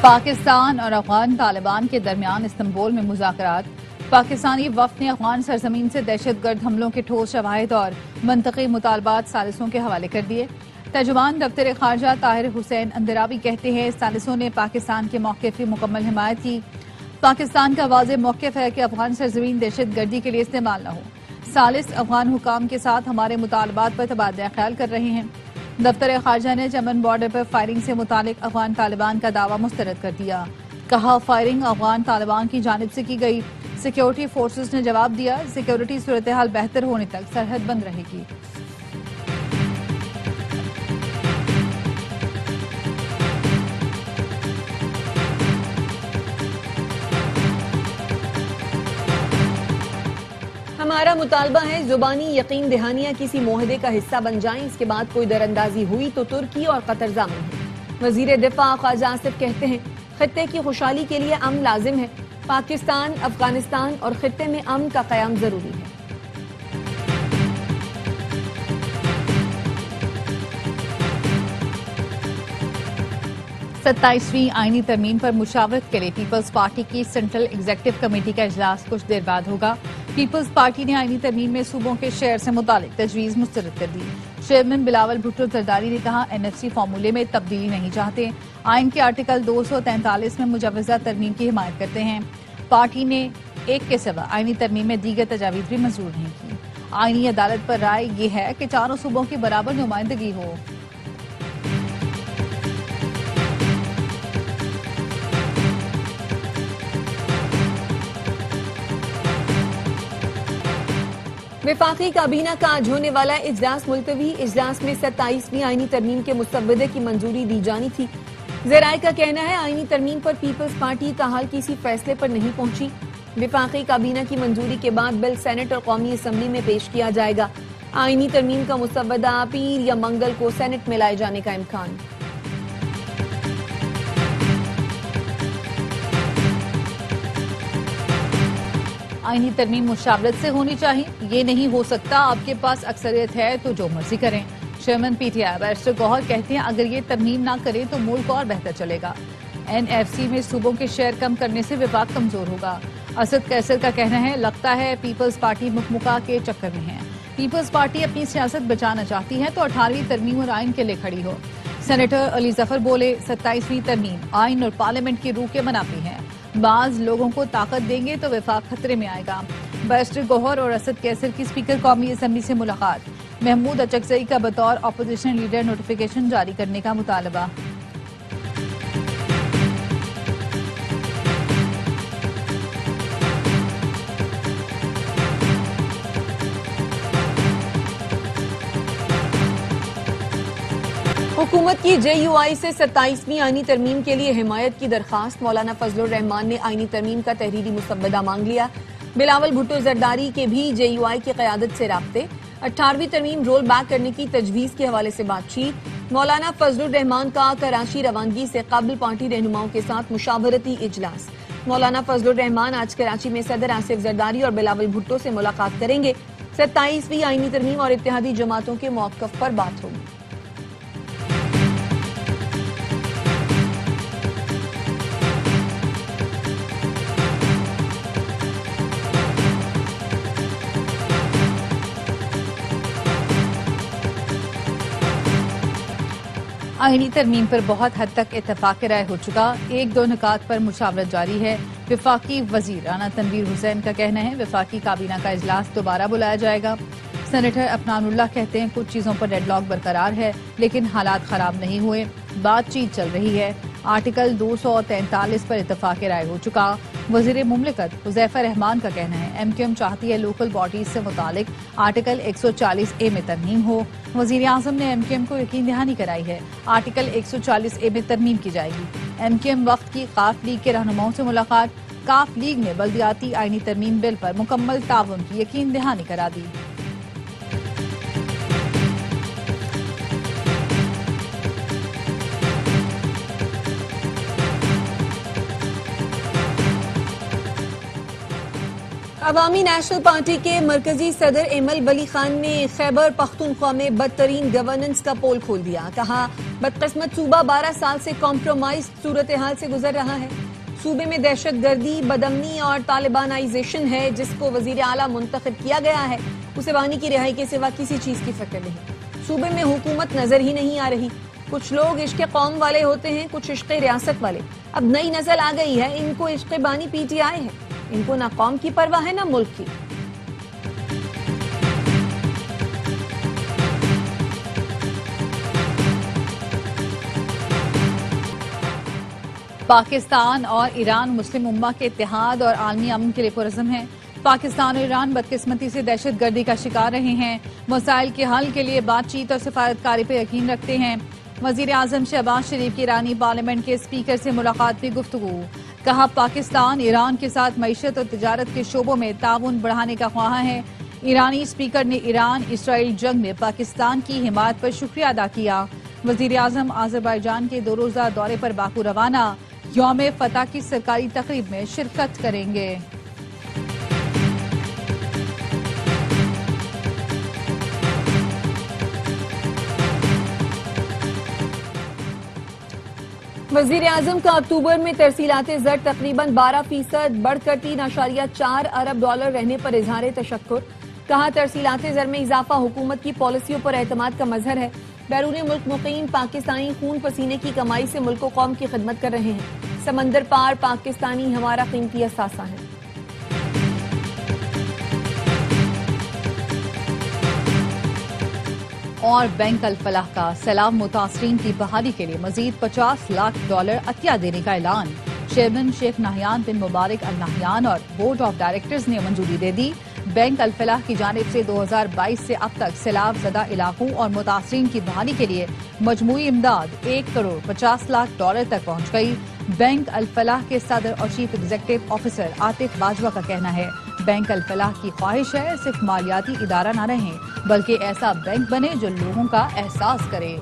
पाकिस्तान और अफगान तालिबान के दरमियान इस्तांबुल में मुज़ाकरात। पाकिस्तानी वफ़द ने अफगान सरजमीन से दहशतगर्द हमलों के ठोस शवाहिद और मंतकी मुतालबात सालिसों के हवाले कर दिए। तर्जुमान दफ्तर खारजा ताहिर हुसैन अंदरावी कहते हैं सालिसों ने पाकिस्तान के मौक़िफ़ की मुकम्मल हिमायत की। पाकिस्तान का वाज़ेह मौक़िफ़ है कि अफगान सरजमीन दहशतगर्दी के लिए इस्तेमाल न हो। सालिस अफगान हुकाम के साथ हमारे मुतालबात पर तबादला ख्याल कर रहे हैं। दफ्तर खारजा ने चमन बॉर्डर पर फायरिंग से मुतालिक अफगान तालिबान का दावा मुस्तरद कर दिया। कहा फायरिंग अफगान तालिबान की जानिब से की गई। सिक्योरिटी फोर्सेस ने जवाब दिया, सिक्योरिटी सूरत हाल बेहतर होने तक सरहद बंद रहेगी। हमारा मुतालबा है जुबानी यकीन दहानियां किसी मुआहदे का हिस्सा बन जाएं, इसके बाद कोई दरअंदाजी हुई तो तुर्की और कतर जामिन है। वजीर दिफा ख्वाजा आसिफ कहते हैं खित्ते की खुशहाली के लिए अमन लाजिम है। पाकिस्तान, अफगानिस्तान और खित्ते में अमन का कयाम जरूरी है। 27वीं आईनी तरमीम पर मुशावरत के लिए पीपल्स पार्टी की सेंट्रल एग्जीक्यूटिव कमेटी का इजलास कुछ देर बाद होगा। पीपल्स पार्टी ने आईनी तरमीम में सूबों के शेयर से मुतालिक तजवीज मुस्तरद कर दी। चेयरमैन बिलावल भुट्टो जरदारी ने कहा NFC फार्मूले में तब्दीली नहीं चाहते। आइन के आर्टिकल 243 में मुजवजा तरमीम की हिमायत करते हैं। पार्टी ने एक के सिवा आईनी तरमीम में दीगर तजावीज भी मंजूर नहीं की। आईनी अदालत पर राय ये है कि चारों सूबों की बराबर नुमाइंदगी हो। विफाकी काबीना का आज होने वाला इजलास मुलतवी। इजलास में 27वीं आईनी तरमीम के मुसव्वदे की मंजूरी दी जानी थी। ज़राए का कहना है आईनी तरमीम पर पीपल्स पार्टी का हाल किसी फैसले पर नहीं पहुंची। विफाकी काबीना की मंजूरी के बाद बिल सेनेट और कौमी असम्बली में पेश किया जाएगा। आईनी तरमीम का मुसव्वदा पीर या मंगल को सेनेट में लाए जाने का इम्कान। आईनी तरमीम मुशावरत से होनी चाहिए, ये नहीं हो सकता आपके पास अक्सरियत है तो जो मर्जी करें। चेयरमैन PTI बैरिस्टर गौहर कहते हैं अगर ये तरमीम ना करे तो मुल्क और बेहतर चलेगा। NFC में सूबों के शेयर कम करने से विभाग कमजोर होगा। असद कैसर का कहना है लगता है पीपल्स पार्टी मुकमुका के चक्कर में है। पीपल्स पार्टी अपनी सियासत बचाना चाहती है तो 18वीं तरमीम और आइन के लिए खड़ी हो। सेनेटर अली जफर बोले 27वीं तरमीम आइन और पार्लियामेंट की रूह के मुनाफी है। बाज लोगों को ताकत देंगे तो विफाक खतरे में आएगा। बैरिस्टर गौहर और असद कैसर की स्पीकर कौमी असम्बली से मुलाकात। महमूद अचकजई का बतौर अपोजिशन लीडर नोटिफिकेशन जारी करने का मुतालबा। हुकूमत की JUI से 27वीं आईनी तरमीम के लिए हिमायत की दरखास्त। मौलाना फजलुर रहमान ने आईनी तरमीम का तहरीरी मुसव्वदा मांग लिया। बिलावल भुट्टो जरदारी के भी JUI की क़यादत से राब्ते। 18वीं तरमीम रोल बैक करने की तजवीज़ के हवाले से बातचीत। मौलाना फजलुर रहमान का कराची रवानगी से कबल पार्टी रहनुमाओं के साथ मुशावरती इजलास। मौलाना फजलुर रहमान आज कराची में सदर आसिफ जरदारी और बिलावल भुट्टो से मुलाकात करेंगे। 27वीं आईनी तरमीम और इत्तेहादी जमातों के मौक़िफ़ पर बात होगी। आईनी तरमीम पर बहुत हद तक इत्तफाक राय हो चुका। एक दो निकात पर मुशावरत जारी है। विफाकी वजीर राना तनवीर हुसैन का कहना है विफाकी काबीना का इजलास दोबारा बुलाया जाएगा। सेनेटर अफनानुल्लाह कहते हैं कुछ चीजों पर डेडलॉक बरकरार है लेकिन हालात खराब नहीं हुए, बातचीत चल रही है। आर्टिकल 243 पर इत्तफाक राय हो चुका। वजीर मुमलिकत हुज़ैफा रहमान का कहना है MQM चाहती है लोकल बॉडीज से मुतालिक आर्टिकल 140A में तरमीम हो। वजीर आजम ने MQM को यकीन दहानी कराई है आर्टिकल 140A में तरमीम की जाएगी। MQM वफ्द की काफ लीग के रहनुमाओं से मुलाकात। काफ लीग ने बल्दियाती आईनी तरमीम बिल पर मुकम्मल ताउन की यकीन दहानी करा दी। अवामी नेशनल पार्टी के मरकजी सदर एमल वली खान ने खैबर पख्तूनख्वा में बदतरीन गवर्नेंस का पोल खोल दिया। कहा, बदकिस्मत सूबा 12 साल से कॉम्प्रोमाइज सूरत हाल से गुजर रहा है। सूबे में दहशत गर्दी, बदअमनी और तालिबानाइजेशन है। जिसको वजीर आला मुंतखब किया गया है उसे वानी की रिहाई के सिवा किसी चीज की फिक्र नहीं। सूबे में हुकूमत नजर ही नहीं आ रही। कुछ लोग इश्क कौम वाले होते हैं, कुछ इश्क रियासत वाले। अब नई नस्ल आ गई है, इनको इश्क बानी पीटीआई है। इनको ना कौम की परवाह है ना मुल्क की। पाकिस्तान और ईरान मुस्लिम उम्मा के इत्तेहाद और आलमी अमन के लिए पुरज़म है। पाकिस्तान और ईरान बदकिस्मती से दहशत गर्दी का शिकार रहे हैं। मसाइल के हल के लिए बातचीत और सिफारतकारी पर यकीन रखते हैं। वजीर आजम शहबाज शरीफ की ईरानी पार्लियामेंट के स्पीकर से मुलाकात में गुफ्तगू। कहा, पाकिस्तान ईरान के साथ मईशत और तिजारत के शोबों में ताउन बढ़ाने का ख्वाह है। ईरानी स्पीकर ने ईरान इसराइल जंग में पाकिस्तान की हिमायत पर शुक्रिया अदा किया। वजीर आजम आज़रबाईजान के 2 रोज़ा दौरे पर बाकू रवाना। यौम फतह की सरकारी तकरीब में शिरकत करेंगे। वजीर आजम का अक्टूबर में तरसीलात ज़र तकरीबन 12% बढ़कर $3.4 अरब रहने पर इजहार तशक्कुर। कहा, तरसीलात ज़र में इजाफा हुकूमत की पॉलिसियों पर एतमाद का मजहर है। बैरून मुल्क मुकीम पाकिस्तानी खून पसीने की कमाई से मुल्क कौम की खिदमत कर रहे हैं। समंदर पार पाकिस्तानी हमारा कीमती असासा है। और बैंक अल फलाह का सैलाब मुतासरीन की बहाली के लिए मजीद $50 लाख अतिया देने का ऐलान। चेयरमैन शेख नाहियान बिन मुबारक अल नाहियान और बोर्ड ऑफ डायरेक्टर्स ने मंजूरी दे दी। बैंक अल फलाह की जानिब से 2022 से अब तक सैलाब ज़दा इलाकों और मुतासरीन की बहाली के लिए मजमूई इमदाद $1.50 तक पहुँच गई। बैंक अल फलाह के सदर और chief executive officer Atif Bajwa का कहना है, बैंक अल फलाह की ख्वाहिश है सिर्फ मालियाती इदारा न रहे बल्कि ऐसा बैंक बने जो लोगों का एहसास करे।